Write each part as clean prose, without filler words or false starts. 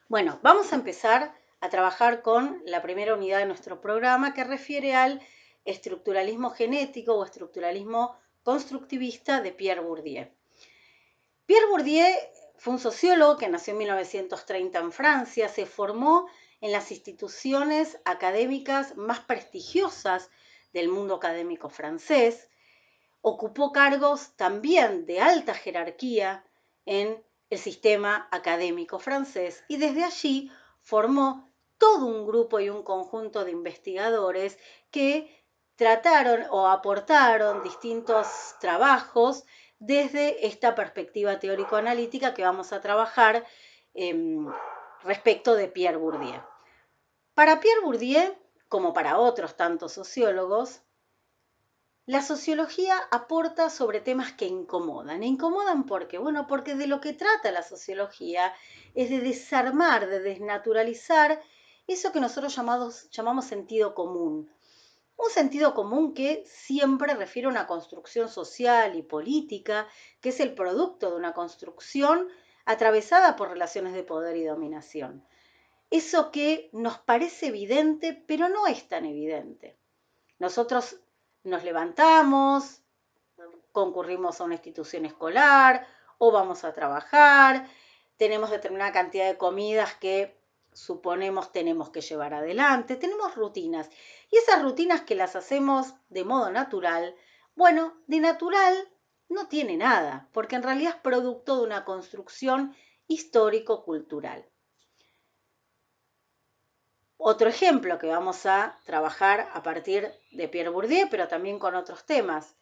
Bueno, vamos a empezar a trabajar con la primera unidad de nuestro programa que refiere al estructuralismo genético o estructuralismo constructivista de Pierre Bourdieu. Pierre Bourdieu fue un sociólogo que nació en 1930 en Francia, se formó en las instituciones académicas más prestigiosas del mundo académico francés, ocupó cargos también de alta jerarquía en el sistema académico francés y desde allí formó todo un grupo y un conjunto de investigadores que trataron o aportaron distintos trabajos desde esta perspectiva teórico-analítica que vamos a trabajar respecto de Pierre Bourdieu. Para Pierre Bourdieu, como para otros tantos sociólogos, la sociología aporta sobre temas que incomodan. ¿Incomodan por qué? Bueno, porque de lo que trata la sociología es de desarmar, de desnaturalizar eso que nosotros llamamos sentido común. Un sentido común que siempre refiere a una construcción social y política, que es el producto de una construcción atravesada por relaciones de poder y dominación. Eso que nos parece evidente, pero no es tan evidente. Nosotros nos levantamos, concurrimos a una institución escolar o vamos a trabajar, tenemos determinada cantidad de comidas que suponemos tenemos que llevar adelante, tenemos rutinas y esas rutinas que las hacemos de modo natural, bueno, de natural no tiene nada, porque en realidad es producto de una construcción histórico-cultural. Otro ejemplo que vamos a trabajar a partir de Pierre Bourdieu, pero también con otros temas.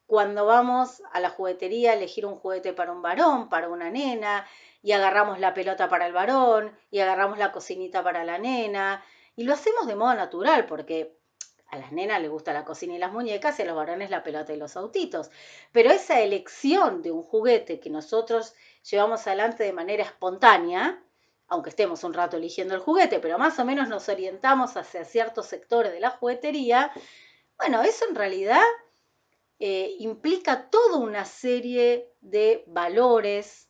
Cuando vamos a la juguetería a elegir un juguete para un varón, para una nena, y agarramos la pelota para el varón, y agarramos la cocinita para la nena, y lo hacemos de modo natural, porque a las nenas les gusta la cocina y las muñecas, y a los varones la pelota y los autitos. Pero esa elección de un juguete que nosotros llevamos adelante de manera espontánea, aunque estemos un rato eligiendo el juguete, pero más o menos nos orientamos hacia ciertos sectores de la juguetería, bueno, eso en realidad implica toda una serie de valores,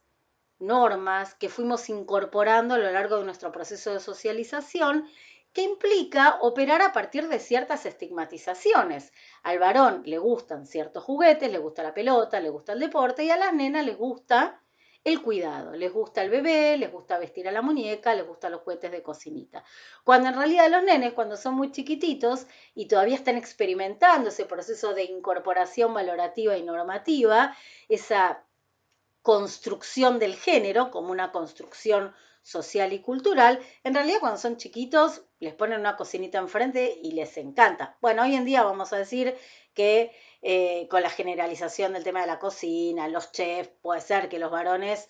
normas que fuimos incorporando a lo largo de nuestro proceso de socialización, que implica operar a partir de ciertas estigmatizaciones. Al varón le gustan ciertos juguetes, le gusta la pelota, le gusta el deporte, y a las nenas les gusta el cuidado, les gusta el bebé, les gusta vestir a la muñeca, les gustan los juguetes de cocinita. Cuando en realidad los nenes, cuando son muy chiquititos y todavía están experimentando ese proceso de incorporación valorativa y normativa, esa construcción del género como una construcción social y cultural, en realidad cuando son chiquitos les ponen una cocinita enfrente y les encanta. Bueno, hoy en día vamos a decir que con la generalización del tema de la cocina, los chefs, puede ser que los varones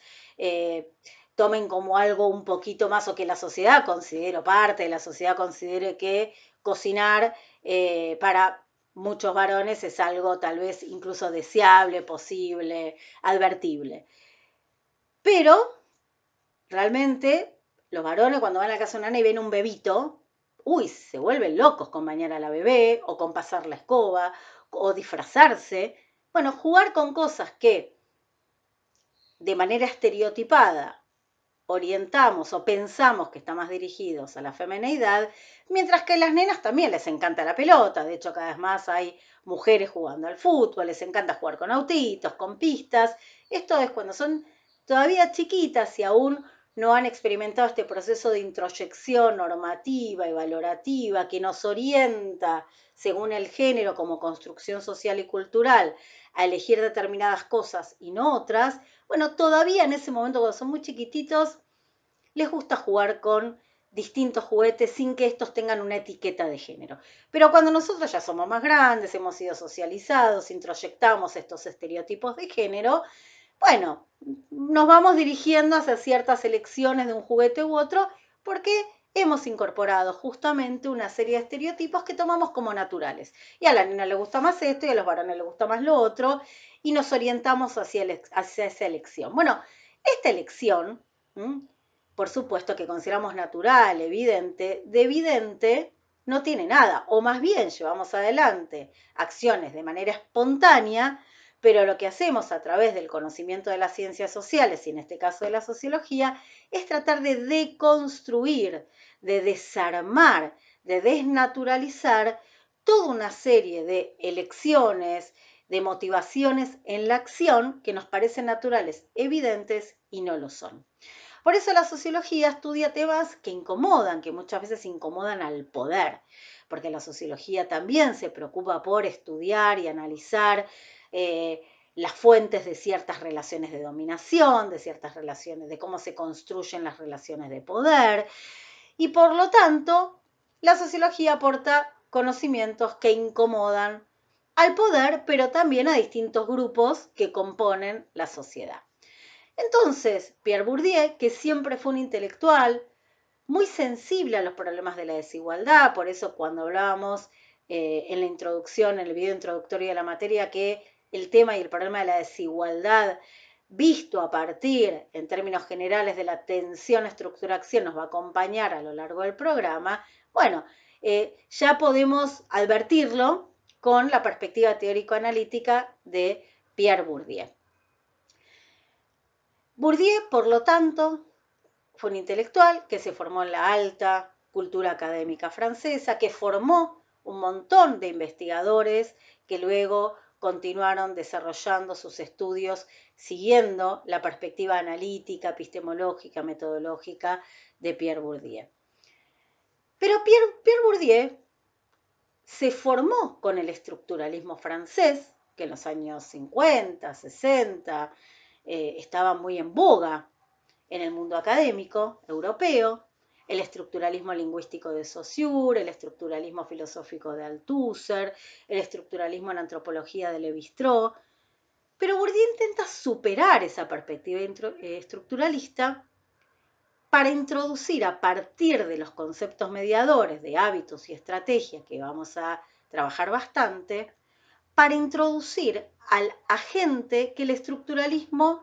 tomen como algo un poquito más o que la sociedad considere, o parte de la sociedad considere que cocinar para muchos varones es algo tal vez incluso deseable, posible, advertible. Pero realmente los varones cuando van a la casa de una nena y ven un bebito, uy, se vuelven locos con bañar a la bebé o con pasar la escoba o disfrazarse. Bueno, jugar con cosas que de manera estereotipada orientamos o pensamos que están más dirigidos a la femineidad, mientras que a las nenas también les encanta la pelota. De hecho, cada vez más hay mujeres jugando al fútbol, les encanta jugar con autitos, con pistas. Esto es cuando son todavía chiquitas y aún no han experimentado este proceso de introyección normativa y valorativa que nos orienta según el género como construcción social y cultural a elegir determinadas cosas y no otras. Bueno, todavía en ese momento cuando son muy chiquititos les gusta jugar con distintos juguetes sin que estos tengan una etiqueta de género. Pero cuando nosotros ya somos más grandes, hemos sido socializados, introyectamos estos estereotipos de género, bueno, nos vamos dirigiendo hacia ciertas elecciones de un juguete u otro porque hemos incorporado justamente una serie de estereotipos que tomamos como naturales. Y a la nena le gusta más esto y a los varones le gusta más lo otro y nos orientamos hacia esa elección. Bueno, esta elección, por supuesto que consideramos natural, evidente, de evidente no tiene nada, o más bien llevamos adelante acciones de manera espontánea, Pero lo que hacemos a través del conocimiento de las ciencias sociales, y en este caso de la sociología, es tratar de deconstruir, de desarmar, de desnaturalizar toda una serie de elecciones, de motivaciones en la acción que nos parecen naturales, evidentes y no lo son. Por eso la sociología estudia temas que incomodan, que muchas veces incomodan al poder, porque la sociología también se preocupa por estudiar y analizar las fuentes de ciertas relaciones de dominación, de ciertas relaciones, de cómo se construyen las relaciones de poder, y por lo tanto, la sociología aporta conocimientos que incomodan al poder, pero también a distintos grupos que componen la sociedad. Entonces, Pierre Bourdieu, que siempre fue un intelectual muy sensible a los problemas de la desigualdad, por eso cuando hablábamos en la introducción, en el video introductorio de la materia, que el tema y el problema de la desigualdad visto a partir, en términos generales, de la tensión estructura-acción nos va a acompañar a lo largo del programa, bueno, ya podemos advertirlo con la perspectiva teórico-analítica de Pierre Bourdieu. Bourdieu, por lo tanto, fue un intelectual que se formó en la alta cultura académica francesa, que formó un montón de investigadores que luego continuaron desarrollando sus estudios siguiendo la perspectiva analítica, epistemológica, metodológica de Pierre Bourdieu. Pero Pierre Bourdieu se formó con el estructuralismo francés, que en los años 50, 60 estaba muy en boga en el mundo académico europeo, el estructuralismo lingüístico de Saussure, el estructuralismo filosófico de Althusser, el estructuralismo en antropología de Lévi-Strauss, pero Bourdieu intenta superar esa perspectiva estructuralista para introducir a partir de los conceptos mediadores de hábitos y estrategias que vamos a trabajar bastante, para introducir al agente que el estructuralismo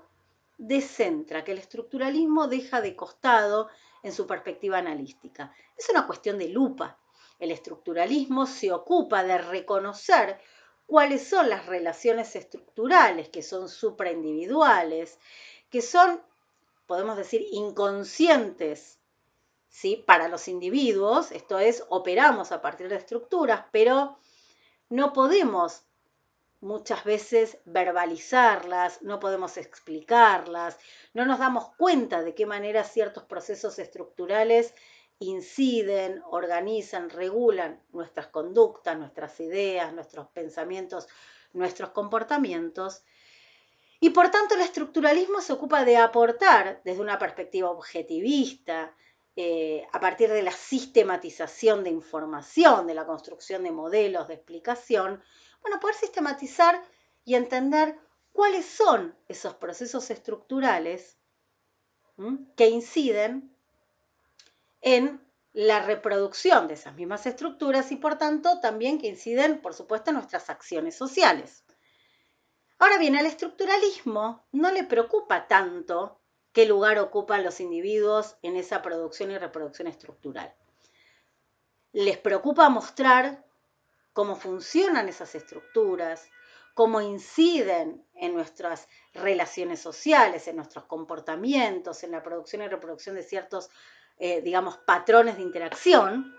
descentra, que el estructuralismo deja de costado en su perspectiva analítica. Es una cuestión de lupa. El estructuralismo se ocupa de reconocer cuáles son las relaciones estructurales que son supraindividuales, que son, podemos decir, inconscientes, ¿sí? Para los individuos, esto es, operamos a partir de estructuras, pero no podemos muchas veces verbalizarlas, no podemos explicarlas, no nos damos cuenta de qué manera ciertos procesos estructurales inciden, organizan, regulan nuestras conductas, nuestras ideas, nuestros pensamientos, nuestros comportamientos. Y por tanto el estructuralismo se ocupa de aportar desde una perspectiva objetivista, a partir de la sistematización de información, de la construcción de modelos de explicación, bueno, poder sistematizar y entender cuáles son esos procesos estructurales que inciden en la reproducción de esas mismas estructuras y por tanto también que inciden, por supuesto, en nuestras acciones sociales. Ahora bien, al estructuralismo no le preocupa tanto qué lugar ocupan los individuos en esa producción y reproducción estructural. Les preocupa mostrar cómo funcionan esas estructuras, cómo inciden en nuestras relaciones sociales, en nuestros comportamientos, en la producción y reproducción de ciertos, digamos, patrones de interacción,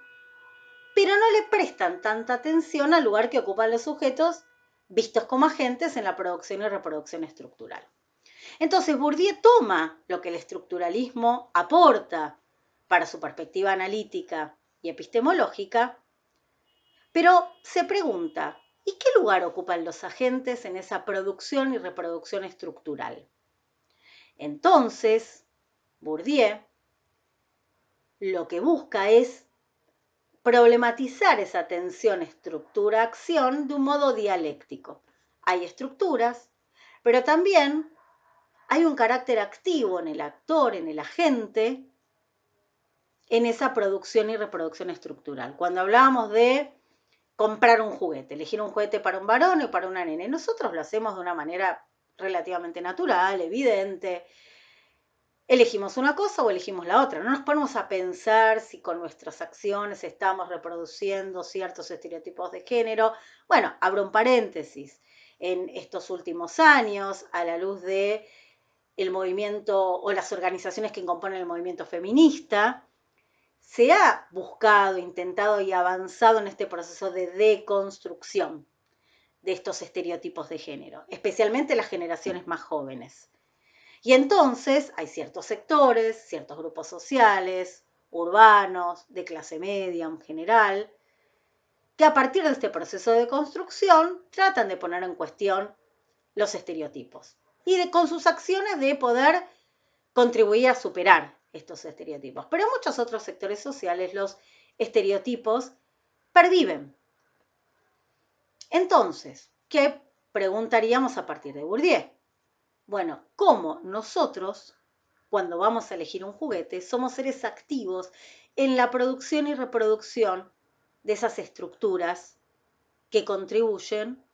pero no le prestan tanta atención al lugar que ocupan los sujetos vistos como agentes en la producción y reproducción estructural. Entonces, Bourdieu toma lo que el estructuralismo aporta para su perspectiva analítica y epistemológica, pero se pregunta, ¿y qué lugar ocupan los agentes en esa producción y reproducción estructural? Entonces, Bourdieu lo que busca es problematizar esa tensión estructura-acción de un modo dialéctico. Hay estructuras, pero también hay un carácter activo en el actor, en el agente, en esa producción y reproducción estructural. Cuando hablábamos de comprar un juguete, elegir un juguete para un varón o para una nena, nosotros lo hacemos de una manera relativamente natural, evidente. Elegimos una cosa o elegimos la otra. No nos ponemos a pensar si con nuestras acciones estamos reproduciendo ciertos estereotipos de género. Bueno, abro un paréntesis. en estos últimos años, a la luz de el movimiento o las organizaciones que componen el movimiento feminista, se ha buscado, intentado y avanzado en este proceso de deconstrucción de estos estereotipos de género, especialmente las generaciones más jóvenes. Y entonces hay ciertos sectores, ciertos grupos sociales, urbanos, de clase media en general, que a partir de este proceso de construcción tratan de poner en cuestión los estereotipos y con sus acciones de poder contribuir a superar estos estereotipos. Pero en muchos otros sectores sociales los estereotipos perviven. Entonces, ¿qué preguntaríamos a partir de Bourdieu? Bueno, ¿cómo nosotros, cuando vamos a elegir un juguete, somos seres activos en la producción y reproducción de esas estructuras que contribuyen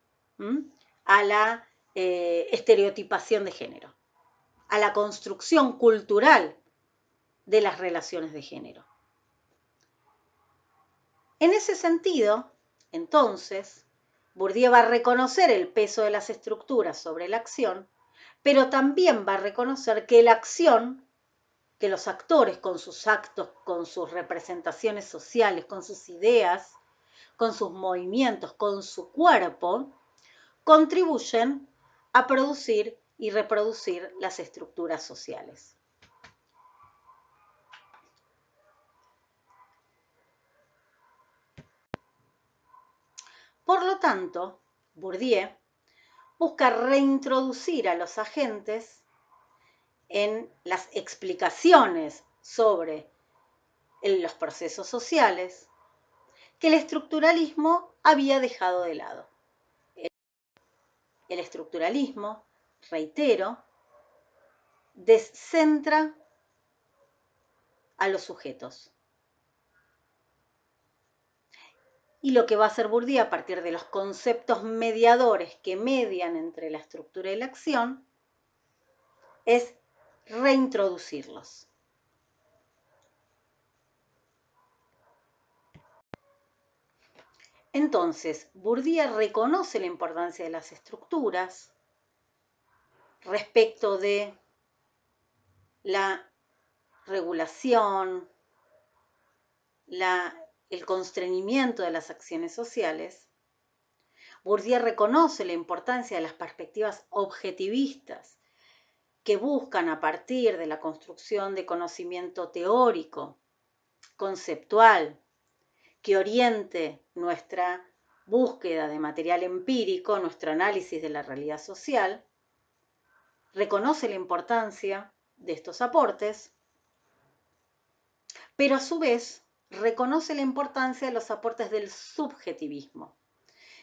a la estereotipación de género, a la construcción cultural de las relaciones de género? En ese sentido, entonces, Bourdieu va a reconocer el peso de las estructuras sobre la acción, pero también va a reconocer que la acción, que los actores con sus actos, con sus representaciones sociales, con sus ideas, con sus movimientos, con su cuerpo, contribuyen a producir y reproducir las estructuras sociales. Por lo tanto, Bourdieu busca reintroducir a los agentes en las explicaciones sobre los procesos sociales que el estructuralismo había dejado de lado. El estructuralismo, reitero, descentra a los sujetos. Y lo que va a hacer Bourdieu a partir de los conceptos mediadores que median entre la estructura y la acción es reintroducirlos. Entonces, Bourdieu reconoce la importancia de las estructuras respecto de la regulación, el constreñimiento de las acciones sociales. Bourdieu reconoce la importancia de las perspectivas objetivistas que buscan a partir de la construcción de conocimiento teórico, conceptual, que oriente nuestra búsqueda de material empírico, nuestro análisis de la realidad social. Reconoce la importancia de estos aportes, pero a su vez reconoce la importancia de los aportes del subjetivismo.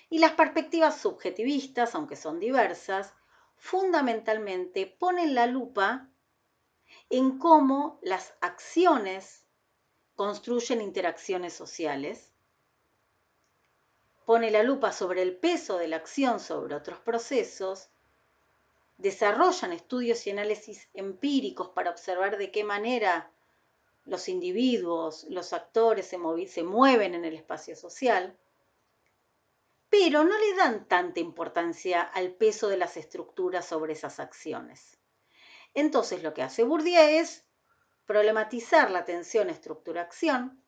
Y las perspectivas subjetivistas, aunque son diversas, fundamentalmente ponen la lupa en cómo las acciones construyen interacciones sociales, pone la lupa sobre el peso de la acción sobre otros procesos, desarrollan estudios y análisis empíricos para observar de qué manera los individuos, los actores se mueven en el espacio social, pero no le dan tanta importancia al peso de las estructuras sobre esas acciones. Entonces lo que hace Bourdieu es problematizar la tensión estructura-acción,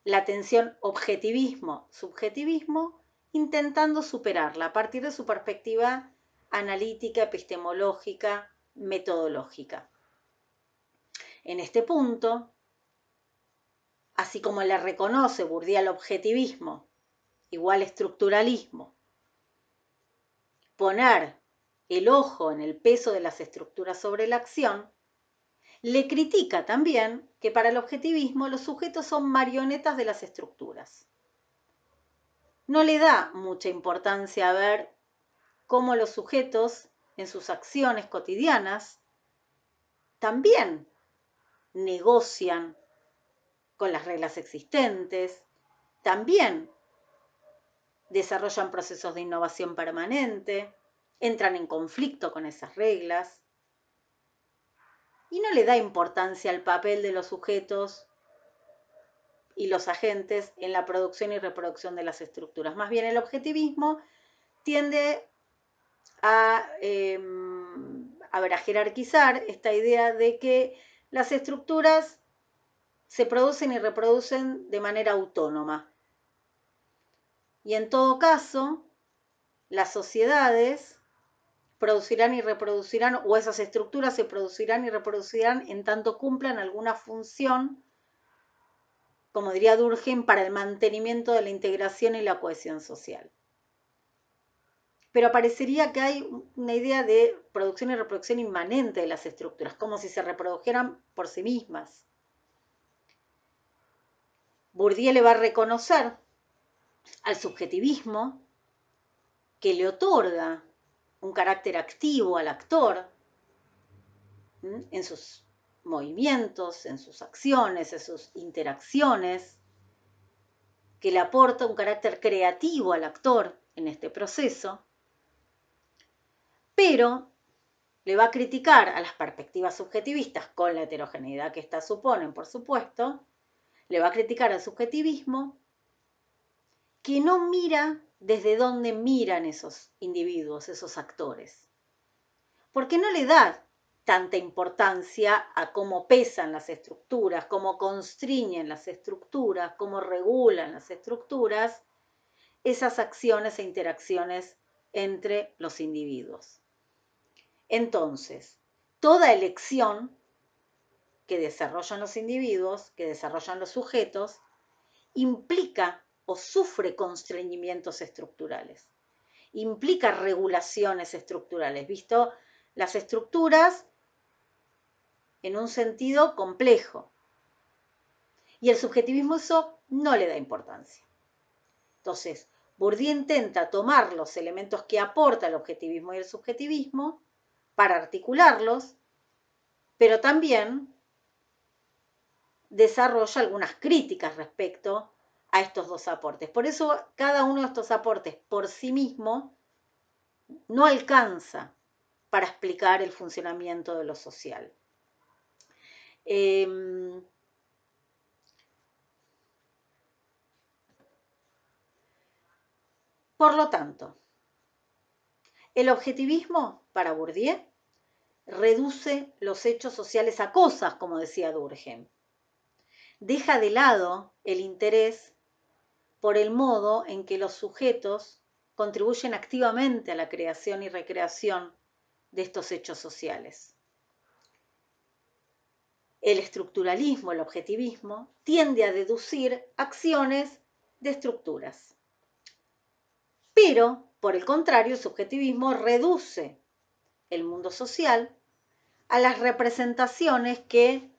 la tensión objetivismo-subjetivismo, intentando superarla a partir de su perspectiva analítica, epistemológica, metodológica. En este punto, así como le reconoce Bourdieu al objetivismo igual estructuralismo, poner el ojo en el peso de las estructuras sobre la acción, le critica también que para el objetivismo los sujetos son marionetas de las estructuras. No le da mucha importancia a ver cómo los sujetos en sus acciones cotidianas también negocian con las reglas existentes, también desarrollan procesos de innovación permanente, entran en conflicto con esas reglas y no le da importancia al papel de los sujetos y los agentes en la producción y reproducción de las estructuras. Más bien el objetivismo tiende a jerarquizar esta idea de que las estructuras se producen y reproducen de manera autónoma. Y en todo caso, las sociedades producirán y reproducirán, o esas estructuras se producirán y reproducirán en tanto cumplan alguna función, como diría Durkheim, para el mantenimiento de la integración y la cohesión social. Pero parecería que hay una idea de producción y reproducción inmanente de las estructuras, como si se reprodujeran por sí mismas. Bourdieu le va a reconocer al subjetivismo que le otorga un carácter activo al actor en sus movimientos, en sus acciones, en sus interacciones, que le aporta un carácter creativo al actor en este proceso, pero le va a criticar a las perspectivas subjetivistas, con la heterogeneidad que éstas suponen, por supuesto, le va a criticar al subjetivismo que no mira desde dónde miran esos individuos, esos actores, porque no le da tanta importancia a cómo pesan las estructuras, cómo constriñen las estructuras, cómo regulan las estructuras, esas acciones e interacciones entre los individuos. Entonces, toda elección que desarrollan los individuos, que desarrollan los sujetos, implica o sufre constreñimientos estructurales, implica regulaciones estructurales, visto las estructuras en un sentido complejo. Y el subjetivismo eso no le da importancia. Entonces, Bourdieu intenta tomar los elementos que aporta el objetivismo y el subjetivismo para articularlos, pero también desarrolla algunas críticas respecto a estos dos aportes. Por eso, cada uno de estos aportes por sí mismo no alcanza para explicar el funcionamiento de lo social. Por lo tanto, el objetivismo para Bourdieu reduce los hechos sociales a cosas, como decía Durkheim. Deja de lado el interés por el modo en que los sujetos contribuyen activamente a la creación y recreación de estos hechos sociales. El estructuralismo, el objetivismo, tiende a deducir acciones de estructuras. Pero, por el contrario, el subjetivismo reduce el mundo social a las representaciones que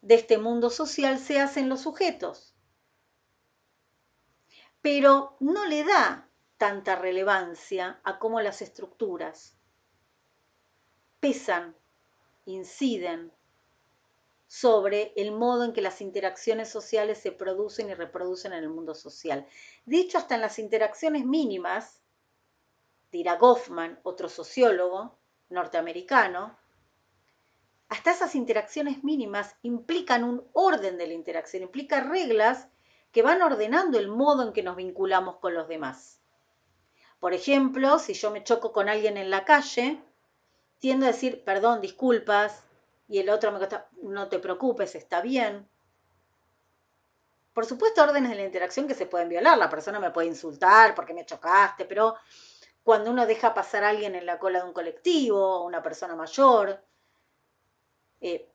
de este mundo social se hacen los sujetos. Pero no le da tanta relevancia a cómo las estructuras pesan, inciden sobre el modo en que las interacciones sociales se producen y reproducen en el mundo social. De hecho, hasta en las interacciones mínimas, dirá Goffman, otro sociólogo norteamericano, hasta esas interacciones mínimas implican un orden de la interacción, implica reglas que van ordenando el modo en que nos vinculamos con los demás. Por ejemplo, si yo me choco con alguien en la calle, tiendo a decir, perdón, disculpas, y el otro me contesta, no te preocupes, está bien. Por supuesto, órdenes de la interacción que se pueden violar. La persona me puede insultar porque me chocaste, pero cuando uno deja pasar a alguien en la cola de un colectivo, una persona mayor,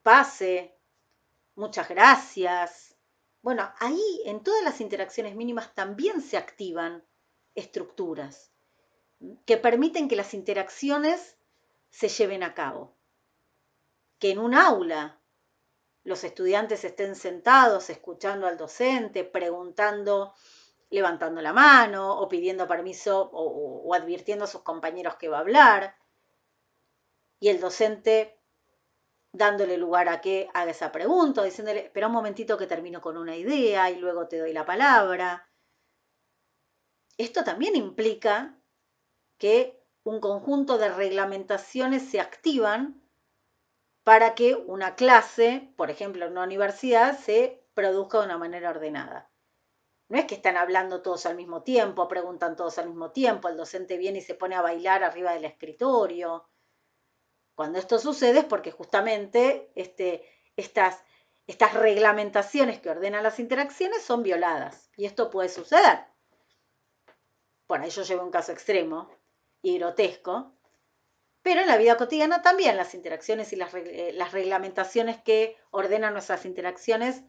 pase, muchas gracias. Bueno, ahí en todas las interacciones mínimas también se activan estructuras que permiten que las interacciones se lleven a cabo. Que en un aula los estudiantes estén sentados escuchando al docente, preguntando, levantando la mano o pidiendo permiso o advirtiendo a sus compañeros que va a hablar, y el docente dándole lugar a que haga esa pregunta, diciéndole, espera un momentito que termino con una idea y luego te doy la palabra. Esto también implica que un conjunto de reglamentaciones se activan para que una clase, por ejemplo en una universidad, se produzca de una manera ordenada. No es que están hablando todos al mismo tiempo, preguntan todos al mismo tiempo, el docente viene y se pone a bailar arriba del escritorio. Cuando esto sucede es porque justamente estas reglamentaciones que ordenan las interacciones son violadas. Y esto puede suceder. Por ahí yo llevo un caso extremo y grotesco, pero en la vida cotidiana también las interacciones y las reglamentaciones que ordenan nuestras interacciones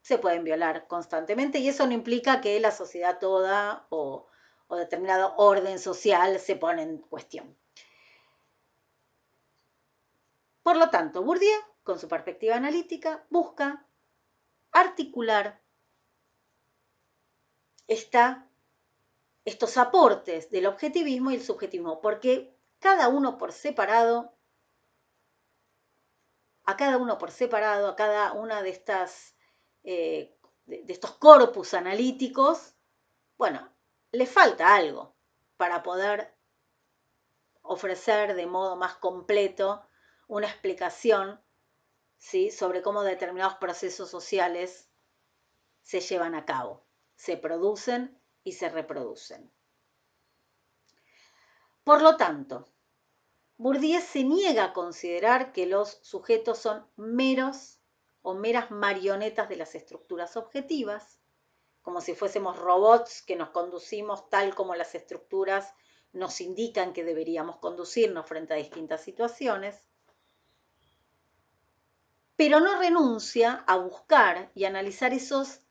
se pueden violar constantemente y eso no implica que la sociedad toda o determinado orden social se pone en cuestión. Por lo tanto, Bourdieu, con su perspectiva analítica, busca articular estos aportes del objetivismo y el subjetivismo, porque cada uno por separado, a cada una de de estos corpus analíticos, bueno, le falta algo para poder ofrecer de modo más completo una explicación, ¿sí?, sobre cómo determinados procesos sociales se llevan a cabo, se producen y se reproducen. Por lo tanto, Bourdieu se niega a considerar que los sujetos son meros o meras marionetas de las estructuras objetivas, como si fuésemos robots que nos conducimos tal como las estructuras nos indican que deberíamos conducirnos frente a distintas situaciones, pero no renuncia a buscar y analizar esos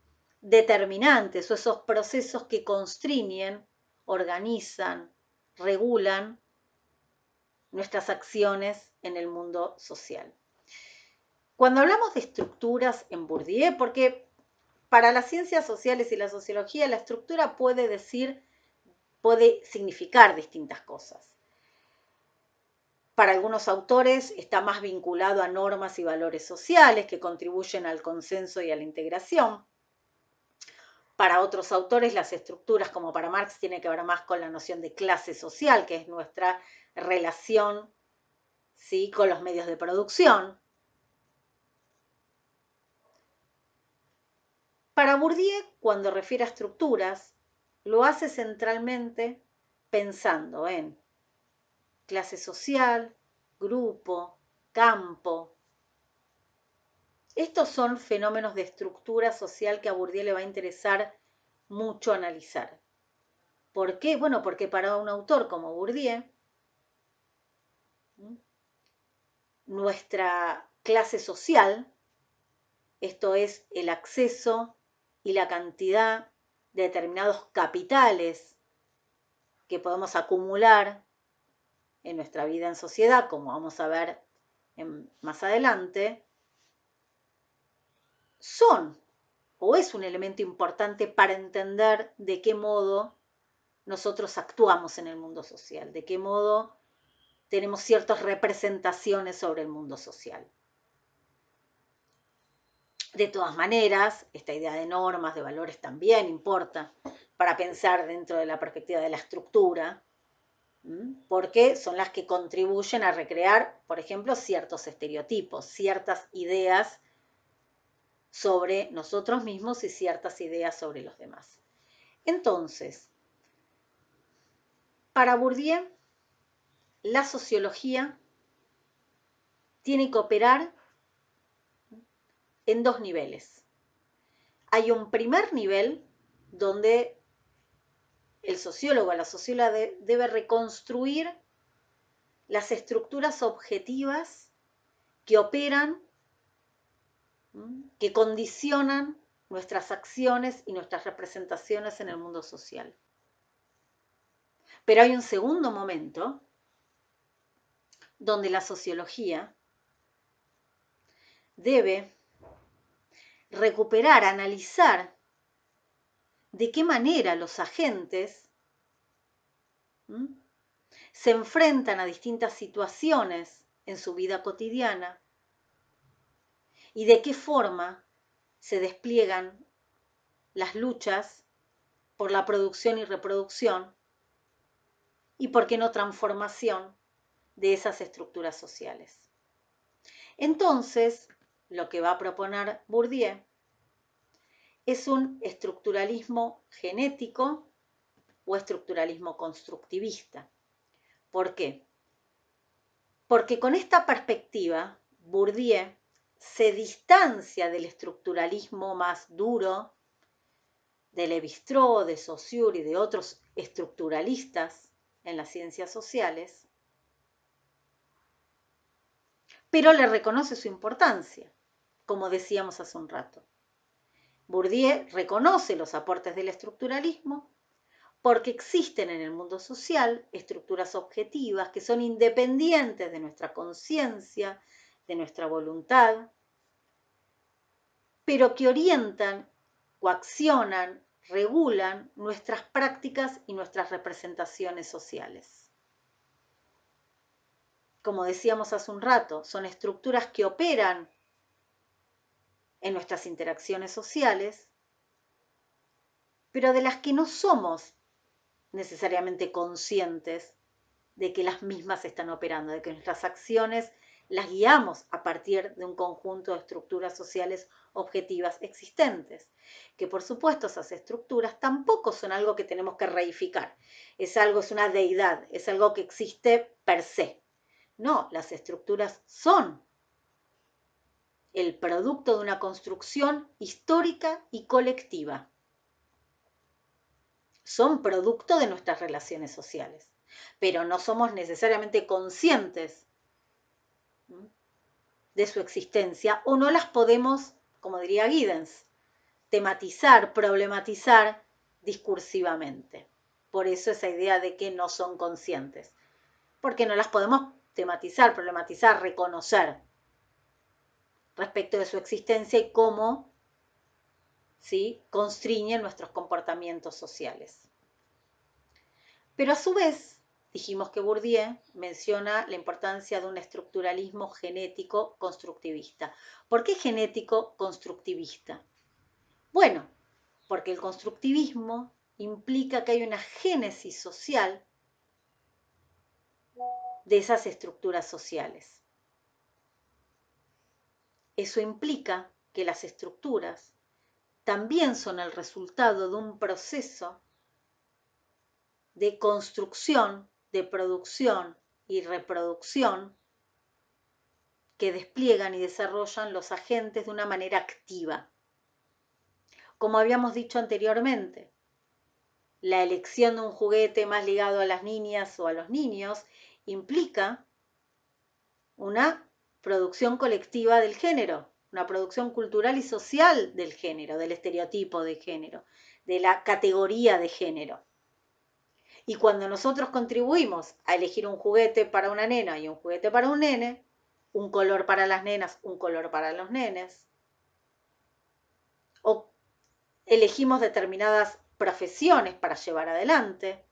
determinantes o esos procesos que constriñen, organizan, regulan nuestras acciones en el mundo social. Cuando hablamos de estructuras en Bourdieu, porque para las ciencias sociales y la sociología la estructura puede significar distintas cosas. Para algunos autores está más vinculado a normas y valores sociales que contribuyen al consenso y a la integración. Para otros autores las estructuras, como para Marx, tienen que ver más con la noción de clase social, que es nuestra relación, ¿sí?, con los medios de producción. Para Bourdieu, cuando refiere a estructuras, lo hace centralmente pensando en clase social, grupo, campo. Estos son fenómenos de estructura social que a Bourdieu le va a interesar mucho analizar. ¿Por qué? Bueno, porque para un autor como Bourdieu, nuestra clase social, esto es el acceso y la cantidad de determinados capitales que podemos acumular en nuestra vida en sociedad, como vamos a ver más adelante, son o es un elemento importante para entender de qué modo nosotros actuamos en el mundo social, de qué modo tenemos ciertas representaciones sobre el mundo social. De todas maneras, esta idea de normas, de valores también importa para pensar dentro de la perspectiva de la estructura, porque son las que contribuyen a recrear, por ejemplo, ciertos estereotipos, ciertas ideas sobre nosotros mismos y ciertas ideas sobre los demás. Entonces, para Bourdieu, la sociología tiene que operar en dos niveles. Hay un primer nivel donde el sociólogo o la socióloga debe reconstruir las estructuras objetivas que operan, que condicionan nuestras acciones y nuestras representaciones en el mundo social. Pero hay un segundo momento donde la sociología debe recuperar, analizar de qué manera los agentes se enfrentan a distintas situaciones en su vida cotidiana y de qué forma se despliegan las luchas por la producción y reproducción y, por qué no, transformación de esas estructuras sociales. Entonces, lo que va a proponer Bourdieu es un estructuralismo genético o estructuralismo constructivista. ¿Por qué? Porque con esta perspectiva, Bourdieu se distancia del estructuralismo más duro de Lévi-Strauss, de Saussure y de otros estructuralistas en las ciencias sociales, pero le reconoce su importancia, como decíamos hace un rato. Bourdieu reconoce los aportes del estructuralismo porque existen en el mundo social estructuras objetivas que son independientes de nuestra conciencia, de nuestra voluntad, pero que orientan, coaccionan, regulan nuestras prácticas y nuestras representaciones sociales. Como decíamos hace un rato, son estructuras que operan en nuestras interacciones sociales, pero de las que no somos necesariamente conscientes de que las mismas están operando, de que nuestras acciones las guiamos a partir de un conjunto de estructuras sociales objetivas existentes, que por supuesto esas estructuras tampoco son algo que tenemos que reificar, es una deidad, es algo que existe per se. No, las estructuras son el producto de una construcción histórica y colectiva. Son producto de nuestras relaciones sociales, pero no somos necesariamente conscientes de su existencia o no las podemos, como diría Giddens, tematizar, problematizar discursivamente. Por eso esa idea de que no son conscientes, porque no las podemos tematizar, problematizar, reconocer respecto de su existencia y cómo, ¿sí?, constriñen nuestros comportamientos sociales. Pero a su vez, dijimos que Bourdieu menciona la importancia de un estructuralismo genético constructivista. ¿Por qué genético constructivista? Bueno, porque el constructivismo implica que hay una génesis social de esas estructuras sociales. Eso implica que las estructuras también son el resultado de un proceso de construcción, de producción y reproducción que despliegan y desarrollan los agentes de una manera activa. Como habíamos dicho anteriormente, la elección de un juguete más ligado a las niñas o a los niños implica una producción colectiva del género, una producción cultural y social del género, del estereotipo de género, de la categoría de género. Y cuando nosotros contribuimos a elegir un juguete para una nena y un juguete para un nene, un color para las nenas, un color para los nenes, o elegimos determinadas profesiones para llevar adelante,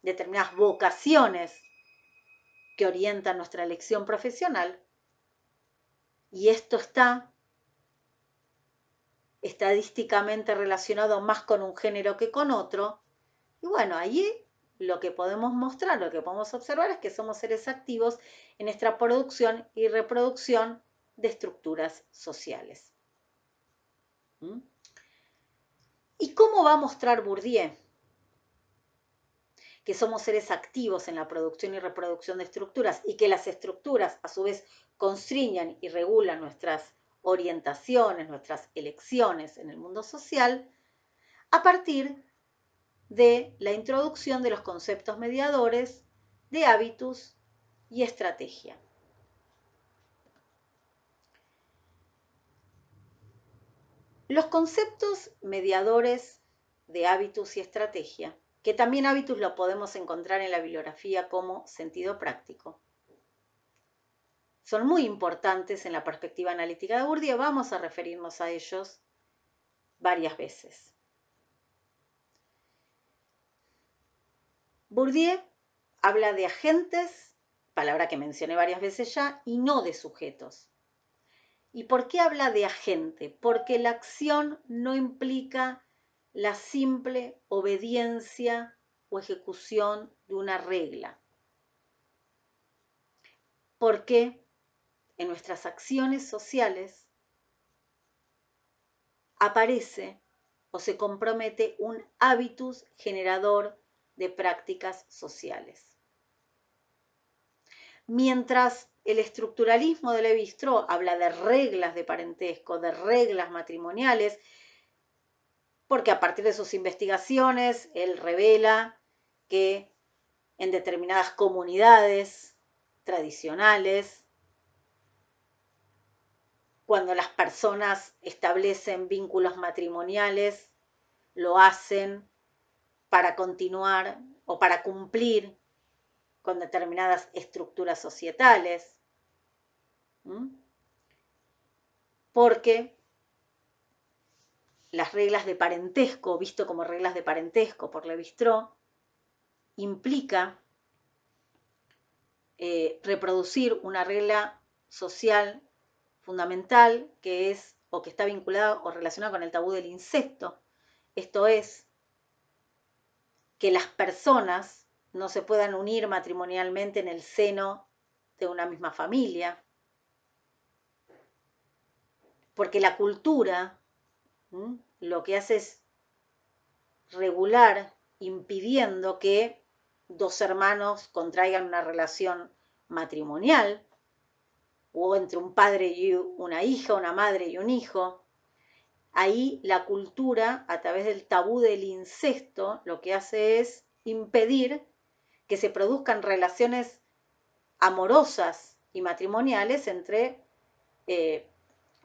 determinadas vocaciones que orientan nuestra elección profesional, y esto está estadísticamente relacionado más con un género que con otro, y bueno, allí lo que podemos mostrar, lo que podemos observar es que somos seres activos en nuestra producción y reproducción de estructuras sociales. ¿Y cómo va a mostrar Bourdieu que somos seres activos en la producción y reproducción de estructuras y que las estructuras a su vez constriñan y regulan nuestras orientaciones, nuestras elecciones en el mundo social, a partir de la introducción de los conceptos mediadores de hábitus y estrategia? Los conceptos mediadores de hábitus y estrategia, que también hábitus lo podemos encontrar en la bibliografía como sentido práctico, son muy importantes en la perspectiva analítica de Bourdieu. Vamos a referirnos a ellos varias veces. Bourdieu habla de agentes, palabra que mencioné varias veces ya, y no de sujetos. ¿Y por qué habla de agente? Porque la acción no implica la simple obediencia o ejecución de una regla. Porque en nuestras acciones sociales aparece o se compromete un hábitus generador de prácticas sociales. Mientras el estructuralismo de Levi-Strauss habla de reglas de parentesco, de reglas matrimoniales, porque a partir de sus investigaciones él revela que en determinadas comunidades tradicionales, cuando las personas establecen vínculos matrimoniales, lo hacen para continuar o para cumplir con determinadas estructuras societales, porque las reglas de parentesco, visto como reglas de parentesco por Levi-Strauss, implica reproducir una regla social fundamental que es o que está vinculada o relacionada con el tabú del incesto. Esto es, que las personas no se puedan unir matrimonialmente en el seno de una misma familia, porque la cultura lo que hace es regular, impidiendo que dos hermanos contraigan una relación matrimonial, o entre un padre y una hija, una madre y un hijo. Ahí la cultura, a través del tabú del incesto, lo que hace es impedir que se produzcan relaciones amorosas y matrimoniales entre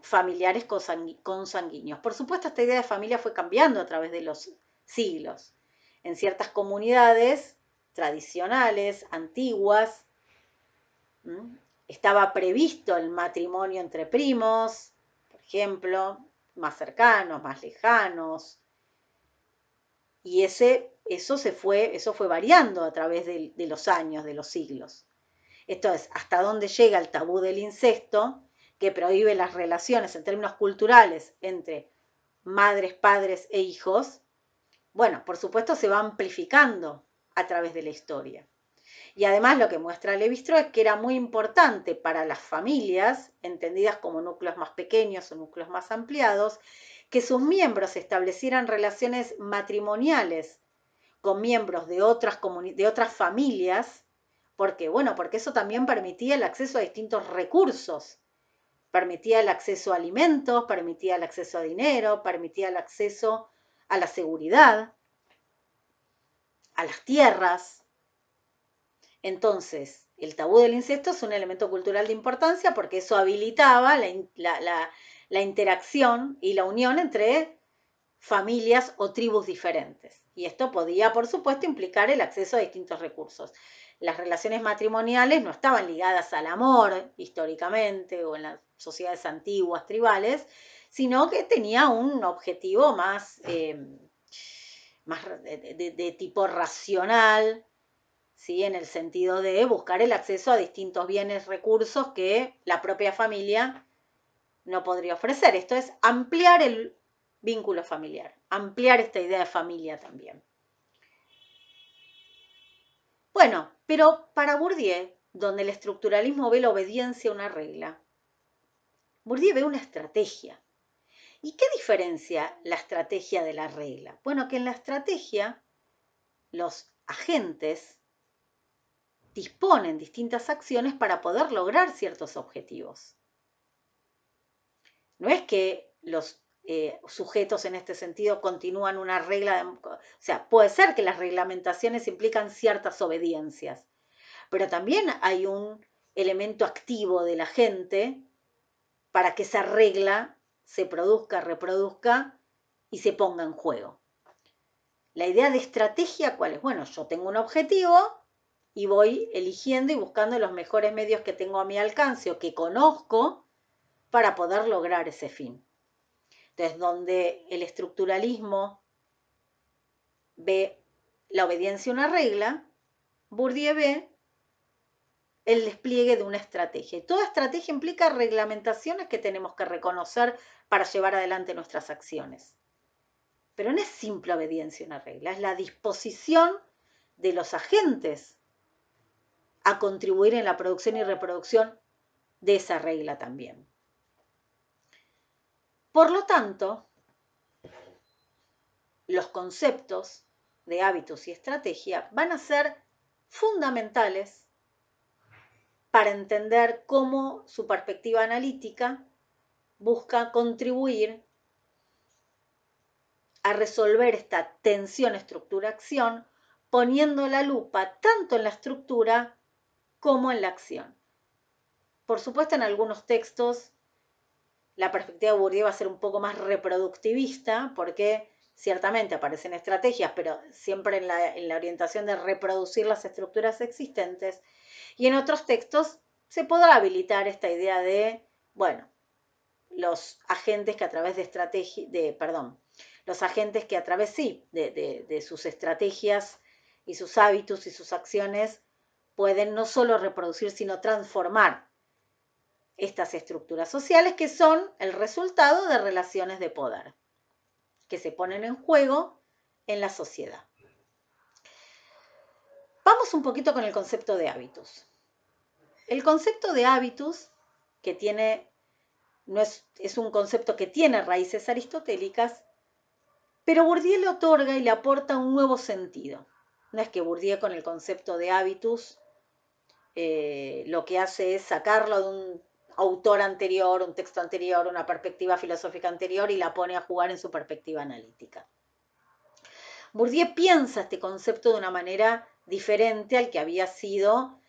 familiares consanguíneos. Por supuesto, esta idea de familia fue cambiando a través de los siglos. En ciertas comunidades tradicionales, antiguas, estaba previsto el matrimonio entre primos, por ejemplo, más cercanos, más lejanos, y eso fue variando a través de los años, de los siglos. Esto es, hasta dónde llega el tabú del incesto, que prohíbe las relaciones en términos culturales entre madres, padres e hijos. Bueno, por supuesto se va amplificando a través de la historia. Y además lo que muestra Levi-Strauss es que era muy importante para las familias, entendidas como núcleos más pequeños o núcleos más ampliados, que sus miembros establecieran relaciones matrimoniales con miembros de otras familias. ¿Por qué? Bueno, porque eso también permitía el acceso a distintos recursos. Permitía el acceso a alimentos, permitía el acceso a dinero, permitía el acceso a la seguridad, a las tierras. Entonces, el tabú del incesto es un elemento cultural de importancia porque eso habilitaba la interacción y la unión entre familias o tribus diferentes. Y esto podía, por supuesto, implicar el acceso a distintos recursos. Las relaciones matrimoniales no estaban ligadas al amor históricamente o en las sociedades antiguas, tribales, sino que tenía un objetivo más de tipo racional, ¿sí? En el sentido de buscar el acceso a distintos bienes, recursos que la propia familia no podría ofrecer. Esto es ampliar el vínculo familiar, ampliar esta idea de familia también. Bueno, pero para Bourdieu, donde el estructuralismo ve la obediencia a una regla, Bourdieu ve una estrategia. ¿Y qué diferencia la estrategia de la regla? Bueno, que en la estrategia los agentes disponen distintas acciones para poder lograr ciertos objetivos. No es que los sujetos en este sentido continúan una regla, o sea, puede ser que las reglamentaciones implican ciertas obediencias, pero también hay un elemento activo de la gente para que esa regla se produzca, reproduzca y se ponga en juego. La idea de estrategia, ¿cuál es? Bueno, yo tengo un objetivo y voy eligiendo y buscando los mejores medios que tengo a mi alcance o que conozco para poder lograr ese fin. Entonces, donde el estructuralismo ve la obediencia a una regla, Bourdieu ve el despliegue de una estrategia. Y toda estrategia implica reglamentaciones que tenemos que reconocer para llevar adelante nuestras acciones. Pero no es simple obediencia a una regla, es la disposición de los agentes a contribuir en la producción y reproducción de esa regla también. Por lo tanto, los conceptos de hábitos y estrategia van a ser fundamentales para entender cómo su perspectiva analítica busca contribuir a resolver esta tensión estructura-acción, poniendo la lupa tanto en la estructura como en la acción. Por supuesto, en algunos textos la perspectiva de Bourdieu va a ser un poco más reproductivista, porque ciertamente aparecen estrategias, pero siempre en la orientación de reproducir las estructuras existentes. Y en otros textos se podrá habilitar esta idea de, bueno, los agentes que a través de los agentes que a través, sí, de sus estrategias y sus hábitos y sus acciones pueden no solo reproducir, sino transformar estas estructuras sociales que son el resultado de relaciones de poder que se ponen en juego en la sociedad. Vamos un poquito con el concepto de hábitos. El concepto de hábitos, que es un concepto que tiene raíces aristotélicas, pero Bourdieu le otorga y le aporta un nuevo sentido. No es que Bourdieu con el concepto de hábitos lo que hace es sacarlo de un autor anterior, un texto anterior, una perspectiva filosófica anterior y la pone a jugar en su perspectiva analítica. Bourdieu piensa este concepto de una manera diferente al que había sido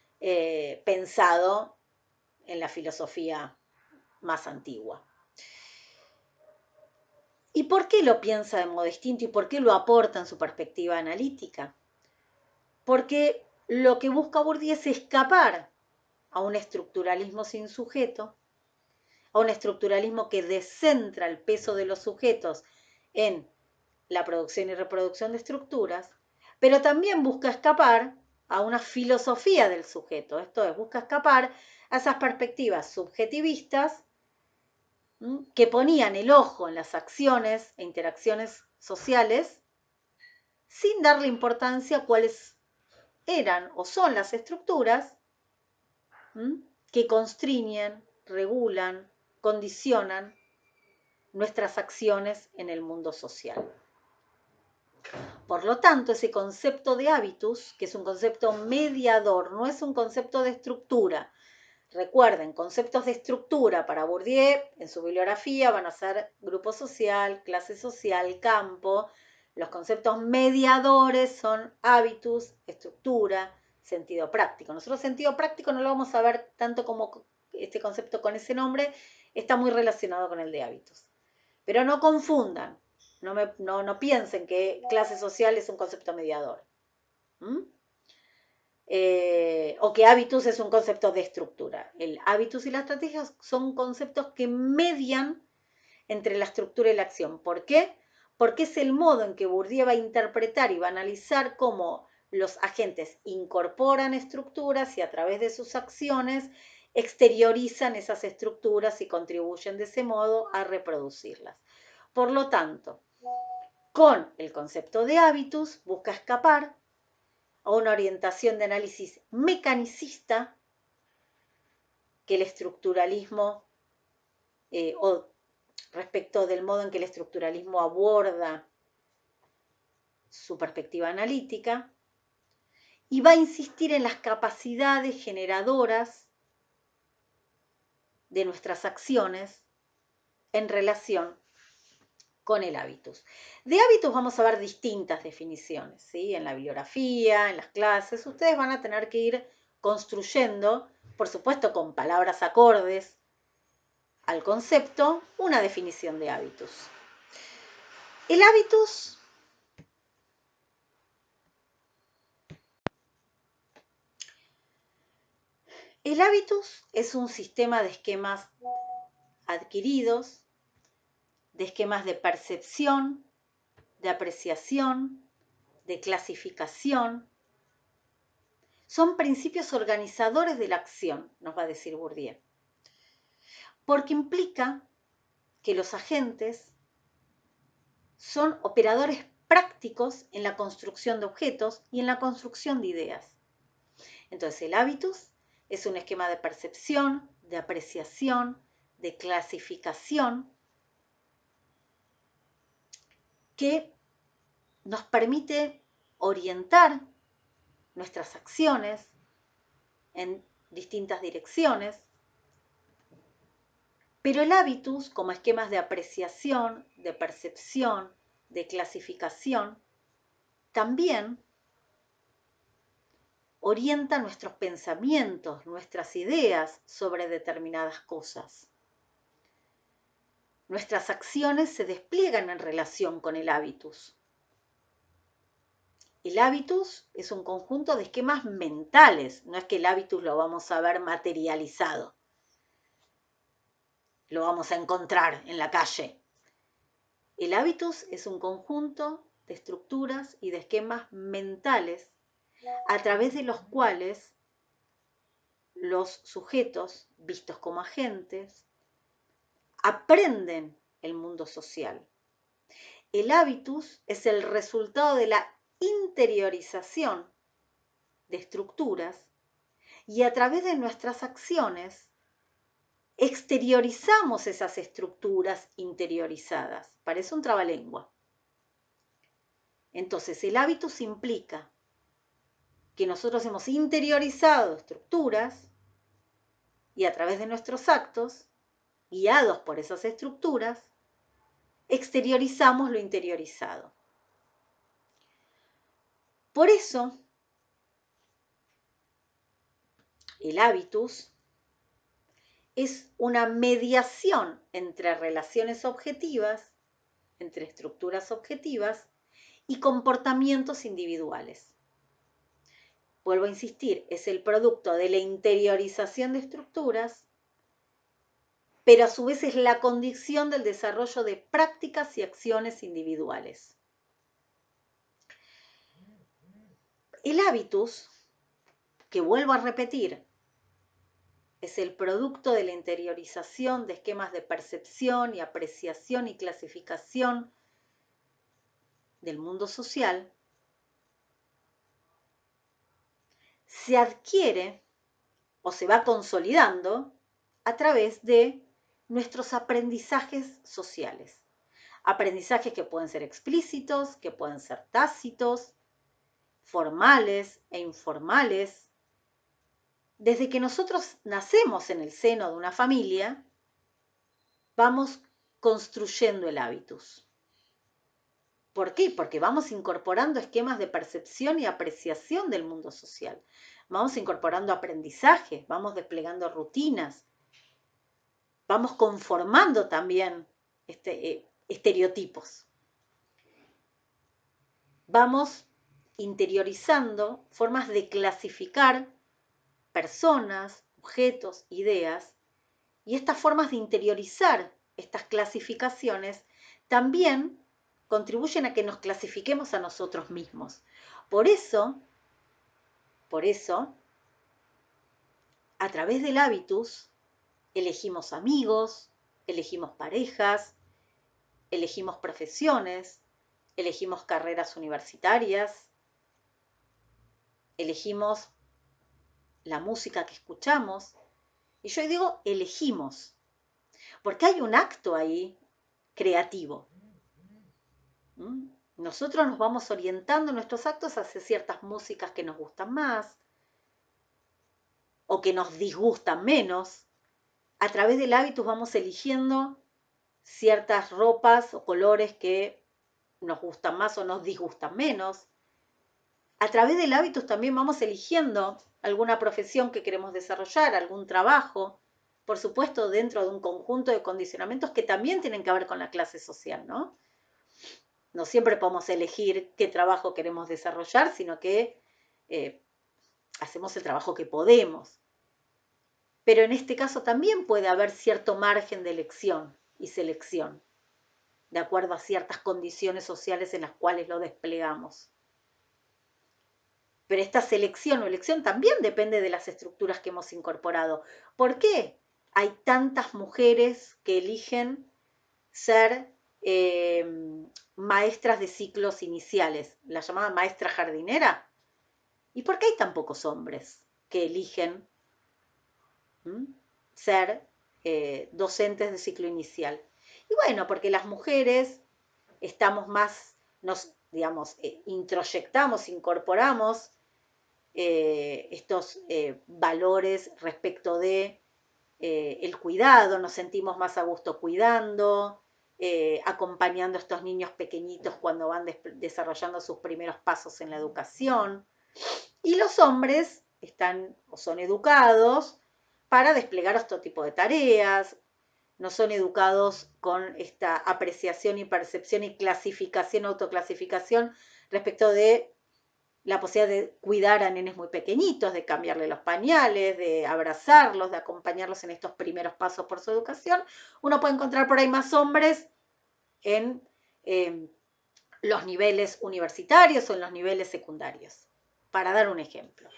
pensado en la filosofía más antigua. ¿Y por qué lo piensa de modo distinto y por qué lo aporta en su perspectiva analítica? Porque lo que busca Bourdieu es escapar a un estructuralismo sin sujeto, a un estructuralismo que descentra el peso de los sujetos en la producción y reproducción de estructuras, pero también busca escapar a una filosofía del sujeto, esto es, busca escapar a esas perspectivas subjetivistas que ponían el ojo en las acciones e interacciones sociales sin darle importancia a cuáles eran o son las estructuras que constriñen, regulan, condicionan nuestras acciones en el mundo social. Por lo tanto, ese concepto de hábitus, que es un concepto mediador, no es un concepto de estructura. Recuerden, conceptos de estructura para Bourdieu en su bibliografía van a ser grupo social, clase social, campo. Los conceptos mediadores son hábitus, estructura, sentido práctico. Nosotros sentido práctico no lo vamos a ver tanto como este concepto con ese nombre, está muy relacionado con el de hábitos. Pero no confundan, no piensen que clase social es un concepto mediador. O que hábitus es un concepto de estructura. El hábitus y la estrategia son conceptos que median entre la estructura y la acción. ¿Por qué? Porque es el modo en que Bourdieu va a interpretar y va a analizar cómo los agentes incorporan estructuras y a través de sus acciones exteriorizan esas estructuras y contribuyen de ese modo a reproducirlas. Por lo tanto, con el concepto de hábitus busca escapar a una orientación de análisis mecanicista que el estructuralismo, o respecto del modo en que el estructuralismo aborda su perspectiva analítica, y va a insistir en las capacidades generadoras de nuestras acciones en relación con el hábitus. De hábitus vamos a ver distintas definiciones, ¿sí? En la bibliografía, en las clases, ustedes van a tener que ir construyendo, por supuesto con palabras acordes al concepto, una definición de hábitus. El hábitus es un sistema de esquemas adquiridos, de esquemas de percepción, de apreciación, de clasificación. Son principios organizadores de la acción, nos va a decir Bourdieu, porque implica que los agentes son operadores prácticos en la construcción de objetos y en la construcción de ideas. Entonces, el hábitus es un esquema de percepción, de apreciación, de clasificación, que nos permite orientar nuestras acciones en distintas direcciones, pero el hábitus, como esquemas de apreciación, de percepción, de clasificación, también orienta nuestros pensamientos, nuestras ideas sobre determinadas cosas. Nuestras acciones se despliegan en relación con el hábitus. El hábitus es un conjunto de esquemas mentales, no es que el hábitus lo vamos a ver materializado, lo vamos a encontrar en la calle. El hábitus es un conjunto de estructuras y de esquemas mentales a través de los cuales los sujetos, vistos como agentes, aprenden el mundo social. El hábitus es el resultado de la interiorización de estructuras y a través de nuestras acciones exteriorizamos esas estructuras interiorizadas. Parece un trabalengua. Entonces, el hábitus implica que nosotros hemos interiorizado estructuras y a través de nuestros actos, guiados por esas estructuras, exteriorizamos lo interiorizado. Por eso, el hábitus es una mediación entre relaciones objetivas, entre estructuras objetivas y comportamientos individuales. Vuelvo a insistir, es el producto de la interiorización de estructuras, pero a su vez es la condición del desarrollo de prácticas y acciones individuales. El hábitus, que vuelvo a repetir, es el producto de la interiorización de esquemas de percepción y apreciación y clasificación del mundo social, se adquiere o se va consolidando a través de nuestros aprendizajes sociales. Aprendizajes que pueden ser explícitos, que pueden ser tácitos, formales e informales. Desde que nosotros nacemos en el seno de una familia, vamos construyendo el hábitus. ¿Por qué? Porque vamos incorporando esquemas de percepción y apreciación del mundo social. Vamos incorporando aprendizajes, vamos desplegando rutinas, vamos conformando también estereotipos. Vamos interiorizando formas de clasificar personas, objetos, ideas, y estas formas de interiorizar estas clasificaciones también contribuyen a que nos clasifiquemos a nosotros mismos. Por eso, a través del hábitus, elegimos amigos, elegimos parejas, elegimos profesiones, elegimos carreras universitarias, elegimos la música que escuchamos. Y yo digo elegimos, porque hay un acto ahí creativo. Nosotros nos vamos orientando en nuestros actos hacia ciertas músicas que nos gustan más o que nos disgustan menos. A través del hábitus vamos eligiendo ciertas ropas o colores que nos gustan más o nos disgustan menos. A través del hábitus también vamos eligiendo alguna profesión que queremos desarrollar, algún trabajo, por supuesto dentro de un conjunto de condicionamientos que también tienen que ver con la clase social, ¿no? No siempre podemos elegir qué trabajo queremos desarrollar, sino que hacemos el trabajo que podemos. Pero en este caso también puede haber cierto margen de elección y selección, de acuerdo a ciertas condiciones sociales en las cuales lo desplegamos. Pero esta selección o elección también depende de las estructuras que hemos incorporado. ¿Por qué hay tantas mujeres que eligen ser maestras de ciclos iniciales, la llamada maestra jardinera? ¿Y por qué hay tan pocos hombres que eligen ser docentes de ciclo inicial? Y bueno, porque las mujeres estamos más, nos digamos, introyectamos, incorporamos estos valores respecto de el cuidado, nos sentimos más a gusto cuidando, acompañando a estos niños pequeñitos cuando van desarrollando sus primeros pasos en la educación. Y los hombres están o son educados para desplegar este tipo de tareas, no son educados con esta apreciación y percepción y clasificación, autoclasificación respecto de la posibilidad de cuidar a nenes muy pequeñitos, de cambiarle los pañales, de abrazarlos, de acompañarlos en estos primeros pasos por su educación. Uno puede encontrar por ahí más hombres en los niveles universitarios o en los niveles secundarios, para dar un ejemplo.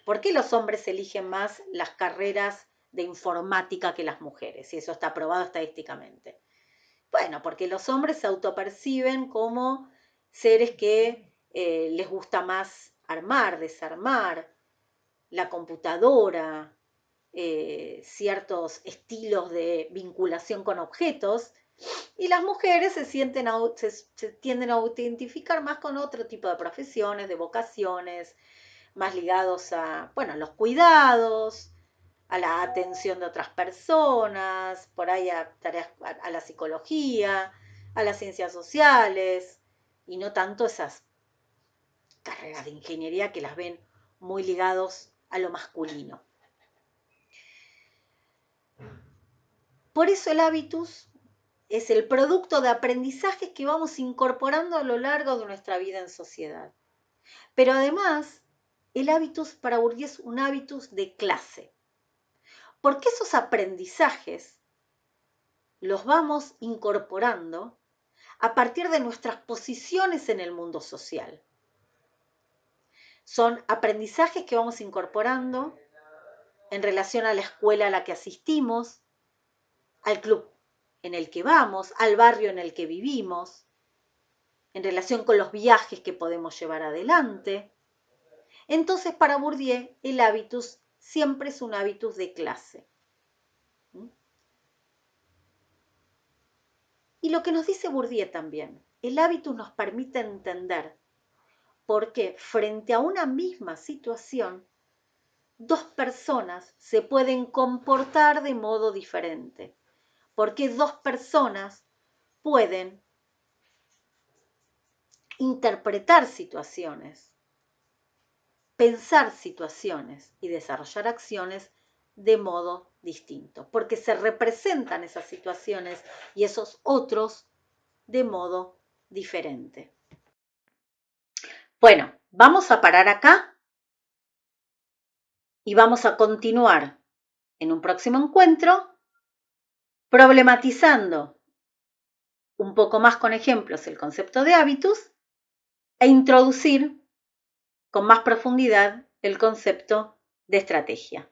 ¿Por qué los hombres eligen más las carreras de informática que las mujeres? Y eso está probado estadísticamente. Bueno, porque los hombres se autoperciben como seres que les gusta más armar, desarmar, la computadora, ciertos estilos de vinculación con objetos, y las mujeres se tienden a identificar más con otro tipo de profesiones, de vocaciones, más ligados a, bueno, los cuidados, a la atención de otras personas, por ahí a tareas, a la psicología, a las ciencias sociales, y no tanto esas carreras de ingeniería que las ven muy ligados a lo masculino. Por eso el hábitus es el producto de aprendizajes que vamos incorporando a lo largo de nuestra vida en sociedad. Pero además, el hábitus para Bourdieu es un hábitus de clase, porque esos aprendizajes los vamos incorporando a partir de nuestras posiciones en el mundo social. Son aprendizajes que vamos incorporando en relación a la escuela a la que asistimos, al club en el que vamos, al barrio en el que vivimos, en relación con los viajes que podemos llevar adelante. Entonces, para Bourdieu, el hábitus siempre es un hábitus de clase. Y lo que nos dice Bourdieu también, el hábitus nos permite entender por qué frente a una misma situación, dos personas se pueden comportar de modo diferente. Por qué dos personas pueden interpretar situaciones, pensar situaciones y desarrollar acciones de modo distinto, porque se representan esas situaciones y esos otros de modo diferente. Bueno, vamos a parar acá y vamos a continuar en un próximo encuentro problematizando un poco más con ejemplos el concepto de hábitus e introducir con más profundidad el concepto de estrategia.